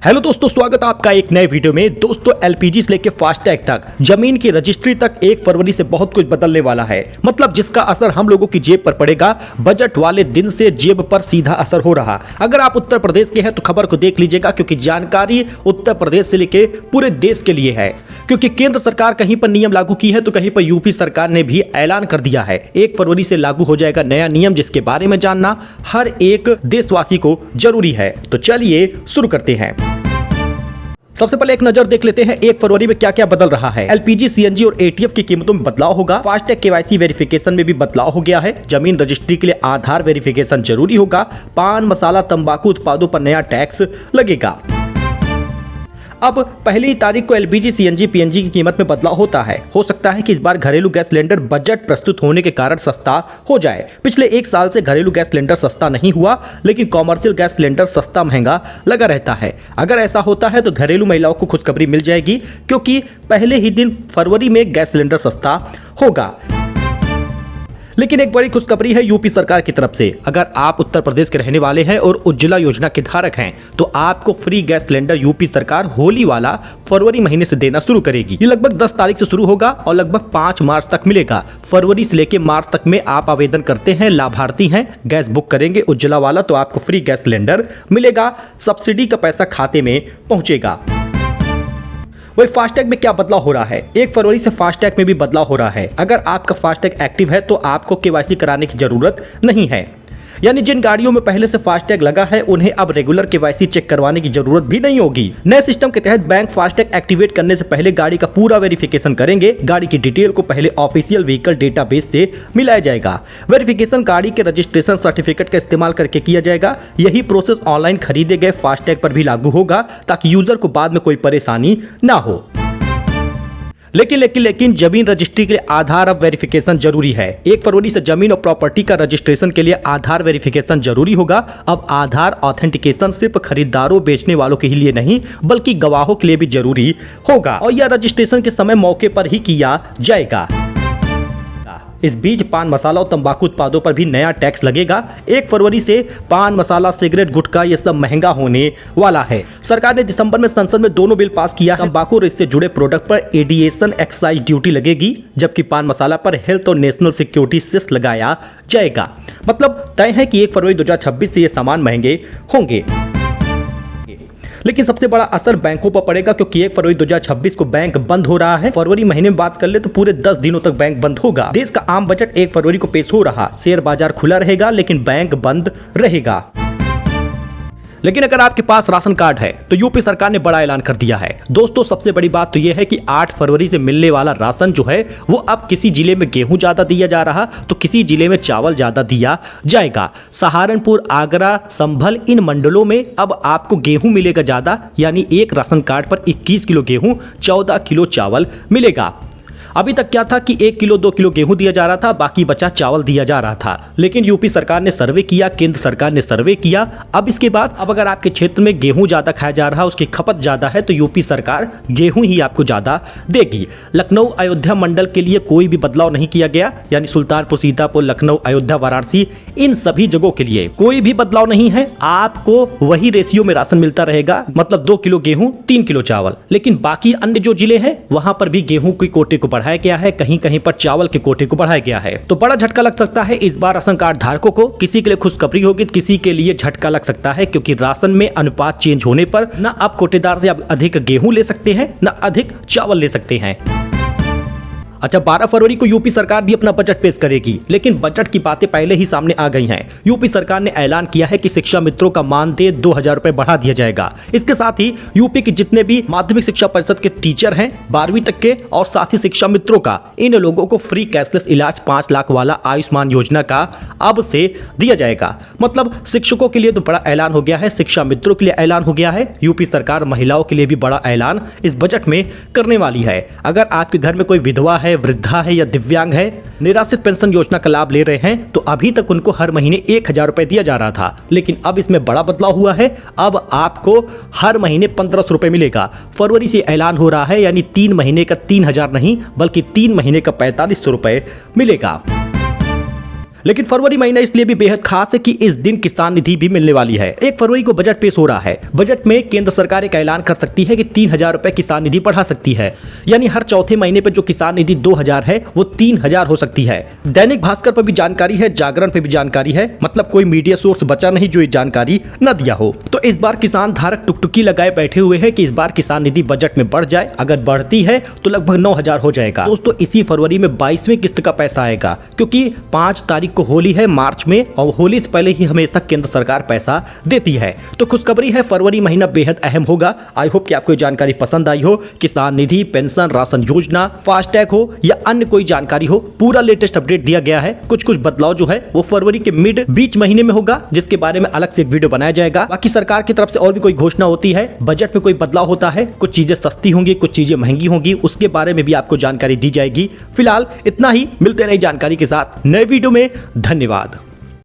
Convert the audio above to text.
Hello दोस्तों, स्वागत है आपका एक नए वीडियो में। दोस्तों, एलपीजी से लेकर फास्टैग तक, जमीन की रजिस्ट्री तक 1 फरवरी से बहुत कुछ बदलने वाला है। मतलब जिसका असर हम लोगों की जेब पर पड़ेगा। बजट वाले दिन से जेब पर सीधा असर हो रहा। अगर आप उत्तर प्रदेश के हैं तो खबर को देख लीजिएगा, क्योंकि जानकारी उत्तर प्रदेश से लेकर पूरे देश के लिए है। क्योंकि केंद्र सरकार कहीं पर नियम लागू की है तो कहीं पर यूपी सरकार ने भी ऐलान कर दिया है 1 फरवरी से लागू हो जाएगा नया नियम, जिसके बारे में जानना हर एक देशवासी को जरूरी है। तो चलिए शुरू करते हैं। सबसे पहले एक नजर देख लेते हैं 1 फरवरी में क्या क्या बदल रहा है। एलपीजी, सीएनजी और एटीएफ की कीमतों में बदलाव होगा। फास्टैग केवाईसी वेरिफिकेशन में भी बदलाव हो गया है। जमीन रजिस्ट्री के लिए आधार वेरिफिकेशन जरूरी होगा। पान मसाला तंबाकू उत्पादों पर नया टैक्स लगेगा। अब पहली तारीख को एलपीजी, सीएनजी, पीएनजी की कीमत में बदलाव होता है। हो सकता है कि इस बार घरेलू गैस सिलेंडर बजट प्रस्तुत होने के कारण सस्ता हो जाए। पिछले 1 साल से घरेलू गैस सिलेंडर सस्ता नहीं हुआ, लेकिन कॉमर्शियल गैस सिलेंडर सस्ता महंगा लगा रहता है। अगर ऐसा होता है तो घरेलू महिलाओं को खुशखबरी मिल जाएगी, क्योंकि पहले ही दिन फरवरी में गैस सिलेंडर सस्ता होगा। लेकिन एक बड़ी खुशखबरी है यूपी सरकार की तरफ से। अगर आप उत्तर प्रदेश के रहने वाले हैं और उज्ज्वला योजना के धारक हैं तो आपको फ्री गैस सिलेंडर यूपी सरकार होली वाला फरवरी महीने से देना शुरू करेगी। ये लगभग 10 तारीख से शुरू होगा और लगभग 5 मार्च तक मिलेगा। फरवरी से लेकर मार्च तक में आप आवेदन करते हैं, लाभार्थी हैं, गैस बुक करेंगे उज्ज्वला वाला, तो आपको फ्री गैस सिलेंडर मिलेगा। सब्सिडी का पैसा खाते में पहुंचेगा। वही फास्टैग में क्या बदलाव हो रहा है। 1 फरवरी से फास्टैग में भी बदलाव हो रहा है। अगर आपका फास्टैग एक्टिव है तो आपको केवाईसी कराने की जरूरत नहीं है। यानी जिन गाड़ियों में पहले से फास्टैग लगा है उन्हें अब रेगुलर केवाईसी चेक करवाने की जरूरत भी नहीं होगी। नए सिस्टम के तहत बैंक फास्टैग एक्टिवेट करने से पहले गाड़ी का पूरा वेरिफिकेशन करेंगे। गाड़ी की डिटेल को पहले ऑफिशियल व्हीकल डेटाबेस से मिलाया जाएगा। वेरिफिकेशन गाड़ी के रजिस्ट्रेशन सर्टिफिकेट का इस्तेमाल करके किया जाएगा। यही प्रोसेस ऑनलाइन खरीदे गए फास्टैग पर भी लागू होगा, ताकि यूजर को बाद में कोई परेशानी ना हो। लेकिन जमीन रजिस्ट्री के लिए आधार अब वेरिफिकेशन जरूरी है। 1 फरवरी से जमीन और प्रॉपर्टी का रजिस्ट्रेशन के लिए आधार वेरिफिकेशन जरूरी होगा। अब आधार ऑथेंटिकेशन सिर्फ खरीदारों बेचने वालों के लिए नहीं बल्कि गवाहों के लिए भी जरूरी होगा, और यह रजिस्ट्रेशन के समय मौके पर ही किया जाएगा। इस बीच पान मसाला और तंबाकू उत्पादों पर भी नया टैक्स लगेगा। 1 फरवरी से पान मसाला, सिगरेट, गुटखा ये सब महंगा होने वाला है। सरकार ने दिसंबर में संसद में दोनों बिल पास किया। तंबाकू और इससे जुड़े प्रोडक्ट पर एडिएशन एक्साइज ड्यूटी लगेगी, जबकि पान मसाला पर हेल्थ और नेशनल सिक्योरिटी सेस लगाया जाएगा। मतलब तय है कि 1 फरवरी 2026 से ये सामान महंगे होंगे। लेकिन सबसे बड़ा असर बैंकों पर पड़ेगा, क्योंकि 1 फरवरी 2026 को बैंक बंद हो रहा है। फरवरी महीने में बात कर ले तो पूरे 10 दिनों तक बैंक बंद होगा। देश का आम बजट 1 फरवरी को पेश हो रहा। शेयर बाजार खुला रहेगा, लेकिन बैंक बंद रहेगा। लेकिन अगर आपके पास राशन कार्ड है तो यूपी सरकार ने बड़ा ऐलान कर दिया है। दोस्तों, सबसे बड़ी बात तो यह है कि 8 फरवरी से मिलने वाला राशन जो है वो अब किसी जिले में गेहूं ज्यादा दिया जा रहा तो किसी जिले में चावल ज्यादा दिया जाएगा। सहारनपुर, आगरा, संभल इन मंडलों में अब आपको गेहूं मिलेगा ज्यादा। यानी एक राशन कार्ड पर 21 किलो गेहूं, 14 किलो चावल मिलेगा। अभी तक क्या था कि 1 किलो 2 किलो गेहूं दिया जा रहा था, बाकी बचा चावल दिया जा रहा था। लेकिन यूपी सरकार ने सर्वे किया, केंद्र सरकार ने सर्वे किया। अब इसके बाद अब अगर आपके क्षेत्र में गेहूं ज्यादा खाया जा रहा है, उसकी खपत ज्यादा है, तो यूपी सरकार गेहूं ही आपको ज्यादा देगी। लखनऊ अयोध्या मंडल के लिए कोई भी बदलाव नहीं किया गया। यानी सुल्तानपुर, सीतापुर, लखनऊ, अयोध्या, वाराणसी इन सभी जगहों के लिए कोई भी बदलाव नहीं है। आपको वही रेशियो में राशन मिलता रहेगा, मतलब 2 किलो गेहूं 3 किलो चावल। लेकिन बाकी अन्य जो जिले हैं वहां पर भी गेहूं की कोटे को बढ़ाया गया है, कहीं कहीं पर चावल के कोटे को बढ़ाया गया है। तो बड़ा झटका लग सकता है इस बार राशन कार्ड धारकों को। किसी के लिए खुशखबरी होगी, किसी के लिए झटका लग सकता है, क्योंकि राशन में अनुपात चेंज होने पर न आप कोटेदार से अधिक गेहूं ले सकते हैं, न अधिक चावल ले सकते हैं। अच्छा, 12 फरवरी को यूपी सरकार भी अपना बजट पेश करेगी, लेकिन बजट की बातें पहले ही सामने आ गई हैं। यूपी सरकार ने ऐलान किया है कि शिक्षा मित्रों का मानदेय 2000 रुपए बढ़ा दिया जाएगा। इसके साथ ही यूपी के जितने भी माध्यमिक शिक्षा परिषद के टीचर हैं 12वीं तक के, और साथ ही शिक्षा मित्रों का, इन लोगों को फ्री कैशलेस इलाज 5 लाख वाला आयुष्मान योजना का अब से दिया जाएगा। मतलब शिक्षकों के लिए तो बड़ा ऐलान हो गया है, शिक्षा मित्रों के लिए ऐलान हो गया है। यूपी सरकार महिलाओं के लिए भी बड़ा ऐलान इस बजट में करने वाली है। अगर आपके घर में कोई विधवा है, वृद्धा है या दिव्यांग है, निराश्रित पेंशन योजना का लाभ ले रहे हैं, तो अभी तक उनको हर महीने 1000 रुपए दिया जा रहा था। लेकिन अब इसमें बड़ा बदलाव हुआ है। अब आपको हर महीने 1500 रुपए मिलेगा। फरवरी से ऐलान हो रहा है, यानी 3 महीने का 3000 नहीं बल्कि 3 महीने का 4500 रुपए मिलेगा। लेकिन फरवरी महीना इसलिए भी बेहद खास है कि इस दिन किसान निधि भी मिलने वाली है। 1 फरवरी को बजट पेश हो रहा है। बजट में केंद्र सरकार एक ऐलान कर सकती है कि 3,000 रुपए किसान निधि बढ़ा सकती है, यानी हर चौथे महीने पर जो किसान निधि 2,000 है वो 3,000 हो सकती है। दैनिक भास्कर पर भी जानकारी है, जागरण पे भी जानकारी है, मतलब कोई मीडिया सोर्स बचा नहीं जो ये जानकारी न दिया हो। तो इस बार किसान धारक टुकटुकी लगाए बैठे हुए हैं कि इस बार किसान निधि बजट में बढ़ जाए। अगर बढ़ती है तो लगभग 9,000 हो जाएगा। दोस्तों इसी फरवरी में 22वें किस्त का पैसा आएगा, क्योंकि 5 तारीख को होली है मार्च में, और होली से पहले ही हमेशा केंद्र सरकार पैसा देती है। तो खुशखबरी है, फरवरी महीना बेहद अहम होगा। आई होप कि आपको जानकारी पसंद आई हो। किसान निधि, पेंशन, राशन योजना, फास्टैग हो या अन्य कोई जानकारी हो, पूरा लेटेस्ट अपडेट दिया गया है। कुछ बदलाव जो है वो फरवरी के बीच महीने में होगा, जिसके बारे में अलग से एक वीडियो बनाया जाएगा। बाकी सरकार की तरफ से और भी कोई घोषणा होती है, बजट में कोई बदलाव होता है, कुछ चीजें सस्ती होंगी, कुछ चीजें महंगी होंगी, उसके बारे में भी आपको जानकारी दी जाएगी। फिलहाल इतना ही, मिलते रहे जानकारी के साथ नए वीडियो में। धन्यवाद।